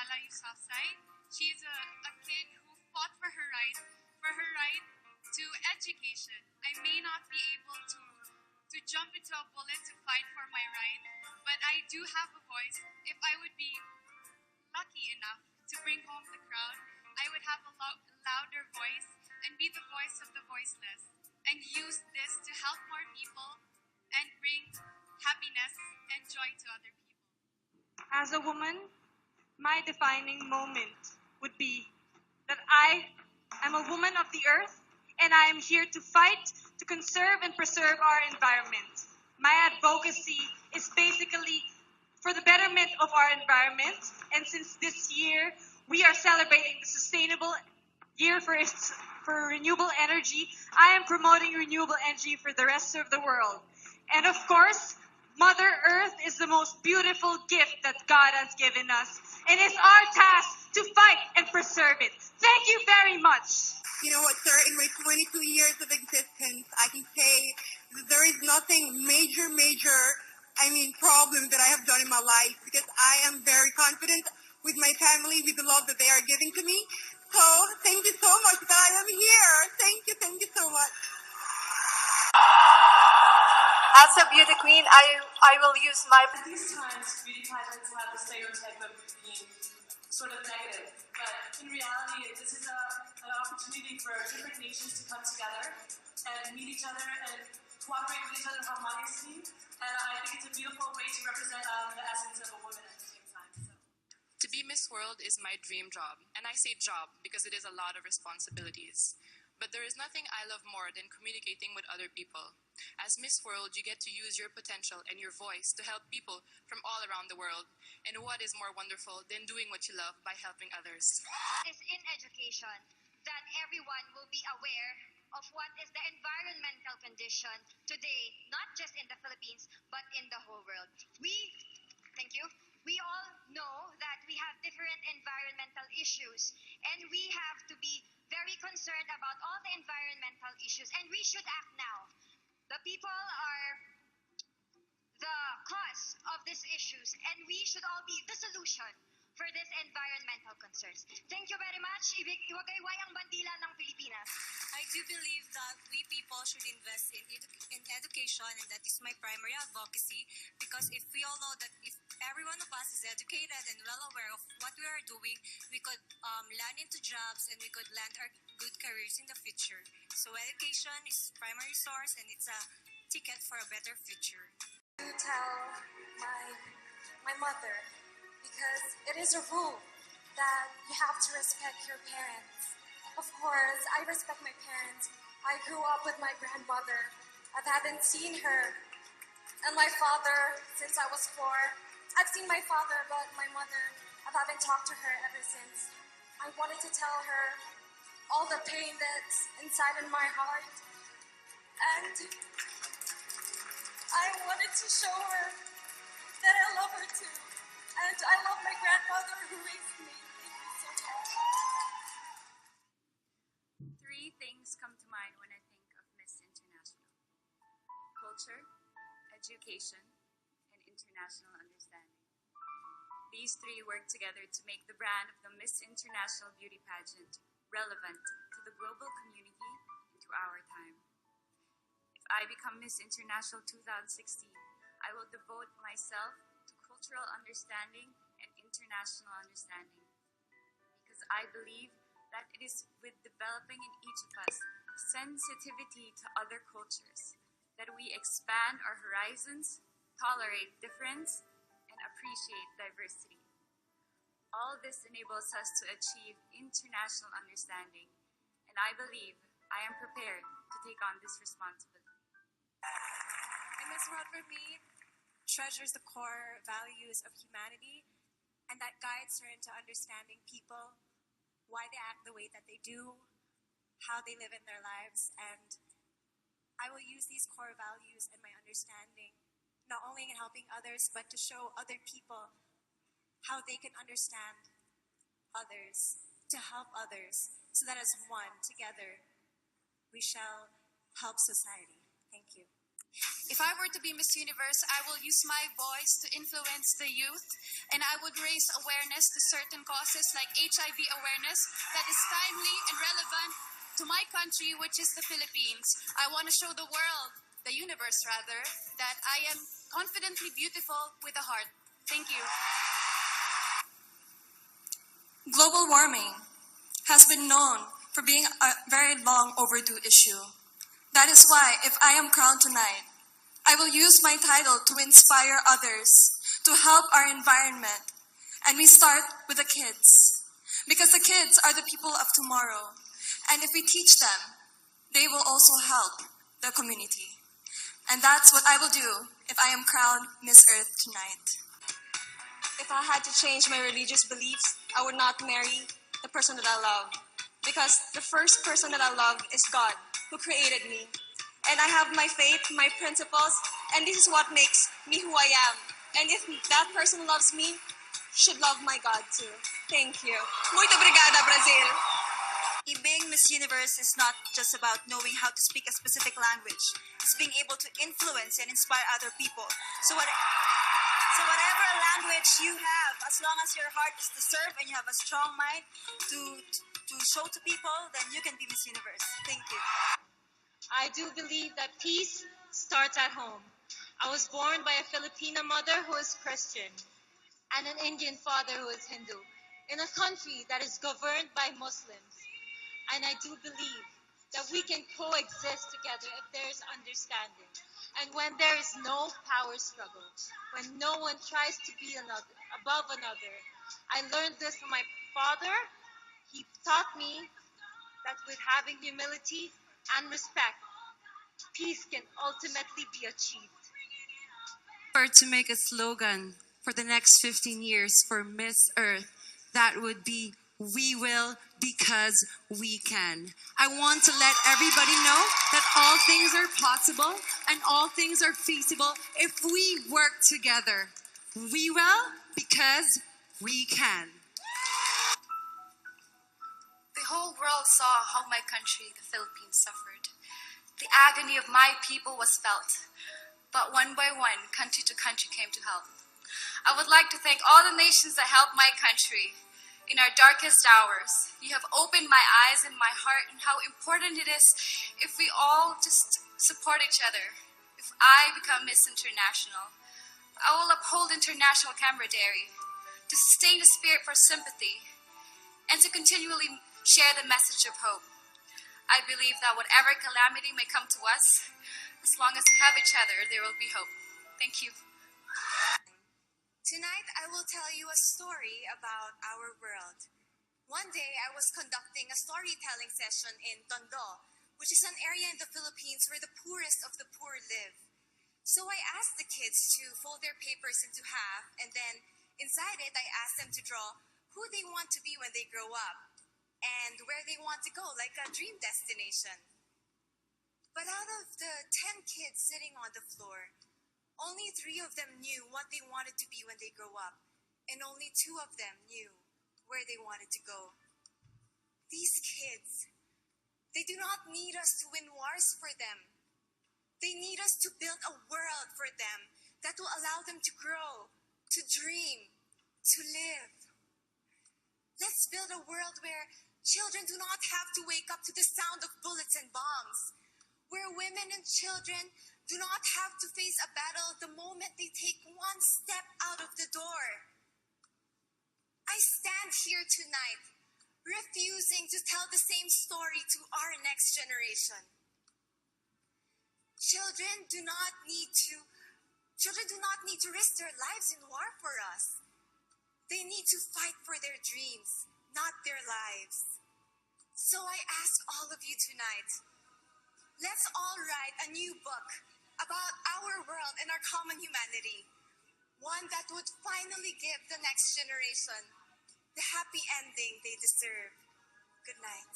Stella Yusafzai. She's a kid who fought for her right to education. I may not be able to jump into a bullet to fight for my right, but I do have a voice. If I would be lucky enough to bring home the crowd, I would have a louder voice and be the voice of the voiceless and use this to help more people and bring happiness and joy to other people. As a woman, my defining moment would be that I am a woman of the earth and I am here to fight to conserve and preserve our environment. My advocacy is basically for the betterment of our environment, and since this year we are celebrating the sustainable year for renewable energy, I am promoting renewable energy for the rest of the world. And of course, Mother Earth is the most beautiful gift that God has given us, and it's our task to fight and preserve it. Thank you very much. You know what, sir, in my 22 years of existence, I can say that there is nothing major problem that I have done in my life, because I am very confident with my family, with the love that they are giving to me. So thank you so much that I am here. Thank you so much. As a beauty queen, I will use my... At these times, beauty pageants have the stereotype of being sort of negative, but in reality, this is an opportunity for different nations to come together and meet each other and cooperate with each other harmoniously, and I think it's a beautiful way to represent the essence of a woman at the same time. So. To be Miss World is my dream job, and I say job because it is a lot of responsibilities. But there is nothing I love more than communicating with other people. As Miss World, you get to use your potential and your voice to help people from all around the world. And what is more wonderful than doing what you love by helping others? Is in education that everyone will be aware of what is the environmental condition today, not just in the Philippines, but in the whole world. Thank you. We all know that we have different environmental issues, and we have to be very concerned about all the environmental issues, and we should act now. The people are the cause of these issues, and we should all be the solution for these environmental concerns. Thank you very much. Iwagayway ang bandila ng Pilipinas. I do believe that we people should invest in education, and that is my primary advocacy, because if we all know that if every one of us is educated and well aware of what we are doing, we could land into jobs and we could land our good careers in the future. So education is primary source, and it's a ticket for a better future. To tell my mother, because it is a rule that you have to respect your parents. Of course, I respect my parents. I grew up with my grandmother. I haven't seen her and my father since I was 4. I've seen my father, but my mother, I haven't talked to her ever since. I wanted to tell her all the pain that's inside in my heart, and I wanted to show her that I love her too, and I love my grandmother who raised me. Thank you so much. 3 things come to mind when I think of Miss International: culture, education, and international understanding. These 3 work together to make the brand of the Miss International Beauty Pageant relevant to the global community and to our time. If I become Miss International 2016, I will devote myself to cultural understanding and international understanding, because I believe that it is with developing in each of us sensitivity to other cultures that we expand our horizons, tolerate difference, and appreciate diversity. All this enables us to achieve international understanding, and I believe I am prepared to take on this responsibility. And Miss World for me treasures the core values of humanity, and that guides her into understanding people, why they act the way that they do, how they live in their lives, and I will use these core values and my understanding not only in helping others, but to show other people how they can understand others, to help others, so that as one, together, we shall help society. Thank you. If I were to be Miss Universe, I will use my voice to influence the youth, and I would raise awareness to certain causes like HIV awareness that is timely and relevant to my country, which is the Philippines. I want to show the world, the universe rather, that I am confidently beautiful with a heart. Thank you. Global warming has been known for being a very long overdue issue. That is why, if I am crowned tonight, I will use my title to inspire others to help our environment. And we start with the kids, because the kids are the people of tomorrow. And if we teach them, they will also help the community. And that's what I will do if I am crowned Miss Earth tonight. If I had to change my religious beliefs, I would not marry the person that I love. Because the first person that I love is God, who created me. And I have my faith, my principles, and this is what makes me who I am. And if that person loves me, should love my God too. Thank you. Muito obrigada, Brazil. Being Miss Universe is not just about knowing how to speak a specific language. It's being able to influence and inspire other people. So whatever language you have, as long as your heart is to serve and you have a strong mind to show to people, then you can be Miss Universe. Thank you. I do believe that peace starts at home. I was born by a Filipina mother who is Christian and an Indian father who is Hindu in a country that is governed by Muslims. And I do believe that we can coexist together if there is understanding. And when there is no power struggle, when no one tries to be above another. I learned this from my father. He taught me that with having humility and respect, peace can ultimately be achieved. To make a slogan for the next 15 years for Miss Earth, that would be, we will because we can. I want to let everybody know that all things are possible and all things are feasible if we work together. We will because we can. The whole world saw how my country, the Philippines, suffered. The agony of my people was felt. But one by one, country to country came to help. I would like to thank all the nations that helped my country. In our darkest hours, you have opened my eyes and my heart and how important it is if we all just support each other. If I become Miss International, I will uphold international camaraderie to sustain the spirit for sympathy and to continually share the message of hope. I believe that whatever calamity may come to us, as long as we have each other, there will be hope. Thank you. Tonight, I will tell you a story about our world. One day, I was conducting a storytelling session in Tondo, which is an area in the Philippines where the poorest of the poor live. So I asked the kids to fold their papers into half, and then inside it, I asked them to draw who they want to be when they grow up and where they want to go, like a dream destination. But out of the 10 kids sitting on the floor, only 3 of them knew what they wanted to be when they grow up, and only 2 of them knew where they wanted to go. These kids, they do not need us to win wars for them. They need us to build a world for them that will allow them to grow, to dream, to live. Let's build a world where children do not have to wake up to the sound of bullets and bombs, where women and children do not have to face a battle the moment they take one step out of the door. I stand here tonight, refusing to tell the same story to our next generation. Children do not need to risk their lives in war for us. They need to fight for their dreams, not their lives. So I ask all of you tonight, let's all write a new book about our world and our common humanity. One that would finally give the next generation the happy ending they deserve. Good night.